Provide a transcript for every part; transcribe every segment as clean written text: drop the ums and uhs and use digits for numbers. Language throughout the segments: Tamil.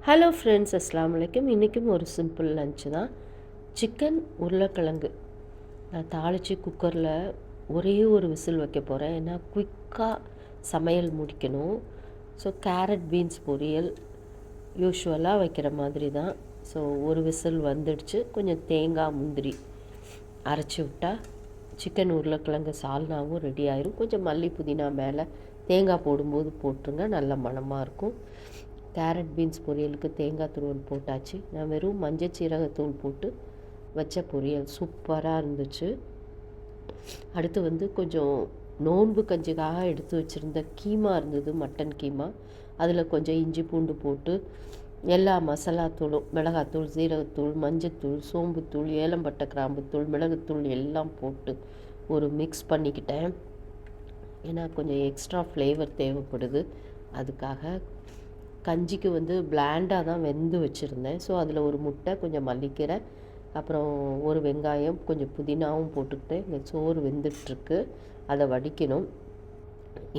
ஹலோ ஃப்ரெண்ட்ஸ், அஸ்ஸலாமு அலைக்கும். இன்றைக்கும் ஒரு சிம்பிள் லன்ச்சு தான். சிக்கன் உருளைக்கிழங்கு நான் தாளித்து குக்கரில் ஒரே ஒரு விசில் வைக்க போகிறேன். ஏன்னா குயிக்காக சமையல் முடிக்கணும். ஸோ கேரட் பீன்ஸ் பொரியல் யூஷுவலாக வைக்கிற மாதிரி தான். ஸோ ஒரு விசில் வந்துடுச்சு. கொஞ்சம் தேங்காய் முந்திரி அரைச்சி விட்டால் சிக்கன் உருளைக்கிழங்கு சால்னாவும் ரெடி ஆயிரும். கொஞ்சம் மல்லி புதினா மேலே தேங்காய் போடும்போது போட்டுருங்க, நல்ல மணமாக இருக்கும். கேரட் பீன்ஸ் பொரியலுக்கு தேங்காய் துருவல் போட்டாச்சு. நான் வெறும் மஞ்சள் சீரகத்தூள் போட்டு வச்ச பொரியல் சூப்பராக இருந்துச்சு. அடுத்து கொஞ்சம் நோன்பு கஞ்சிக்காக எடுத்து வச்சுருந்த கீமா இருந்தது, மட்டன் கீமா. அதில் கொஞ்சம் இஞ்சி பூண்டு போட்டு எல்லா மசாலாத்தூளும், மிளகாத்தூள், சீரகத்தூள், மஞ்சத்தூள், சோம்புத்தூள், ஏலம்பட்டை கிராம்புத்தூள், மிளகுத்தூள் எல்லாம் போட்டு ஒரு மிக்ஸ் பண்ணிக்கிட்டேன். ஏன்னா கொஞ்சம் எக்ஸ்ட்ரா ஃப்ளேவர் தேவைப்படுது. அதுக்காக கஞ்சிக்கு பிளாண்டாக தான் வெந்து வச்சுருந்தேன். ஸோ அதில் ஒரு முட்டை, கொஞ்சம் மல்லிக்கீரை, அப்புறம் ஒரு வெங்காயம், கொஞ்சம் புதினாவும் போட்டுக்கிட்டேன். இந்த சோறு வெந்துட்டுருக்கு, அதை வடிக்கணும்.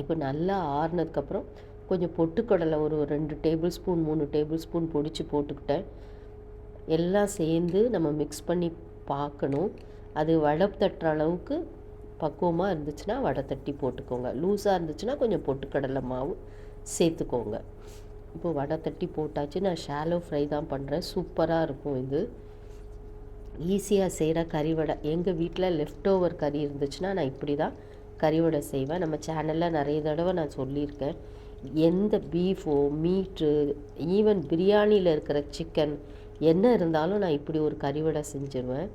இப்போ நல்லா ஆறுனதுக்கப்புறம் கொஞ்சம் பொட்டுக்கடலை ஒரு 2 டேபிள் ஸ்பூன் 3 டேபிள் ஸ்பூன் பொடிச்சு போட்டுக்கிட்டேன். எல்லாம் சேர்ந்து நம்ம மிக்ஸ் பண்ணி பார்க்கணும். அது வடை தட்டுற அளவுக்கு பக்குவமாக இருந்துச்சுன்னா வடை தட்டி போட்டுக்கோங்க. லூஸாக இருந்துச்சுன்னா கொஞ்சம் பொட்டுக்கடலை மாவு சேர்த்துக்கோங்க. இப்போ வடை தட்டி போட்டாச்சு. நான் ஷாலோ ஃப்ரை தான் பண்ணுறேன். சூப்பராக இருக்கும். இது ஈஸியாக செய்கிற கறிவடை. எங்கள் வீட்டில் லெஃப்ட் ஓவர் கறி இருந்துச்சுன்னா நான் இப்படி தான் கறிவடை செய்வேன். நம்ம சேனலில் நிறைய தடவை நான் சொல்லியிருக்கேன். எந்த பீஃபோ, மீட்டு, ஈவன் பிரியாணியில் இருக்கிற சிக்கன் என்ன இருந்தாலும் நான் இப்படி ஒரு கறிவடை செஞ்சுருவேன்.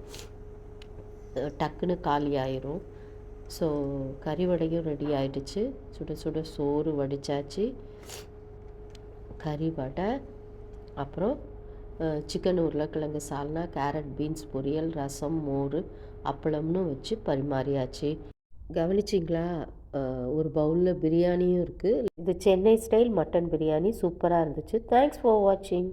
டக்குன்னு காலி ஆயிரும். ஸோ கறிவடையும் ரெடி ஆகிடுச்சு. சுட சுட சோறு வடித்தாச்சு, கறி வடை, அப்புறம் சிக்கன் உருளைக்கிழங்கு சால்னா, கேரட் பீன்ஸ் பொரியல், ரசம், மோர், அப்பளம்னு வச்சு பரிமாறியாச்சு. கவனிச்சிங்களா? ஒரு பவுலில் பிரியாணியும் இருக்குது. இது சென்னை ஸ்டைல் மட்டன் பிரியாணி. சூப்பராக இருந்துச்சு. தேங்க்ஸ் ஃபார் வாட்சிங்.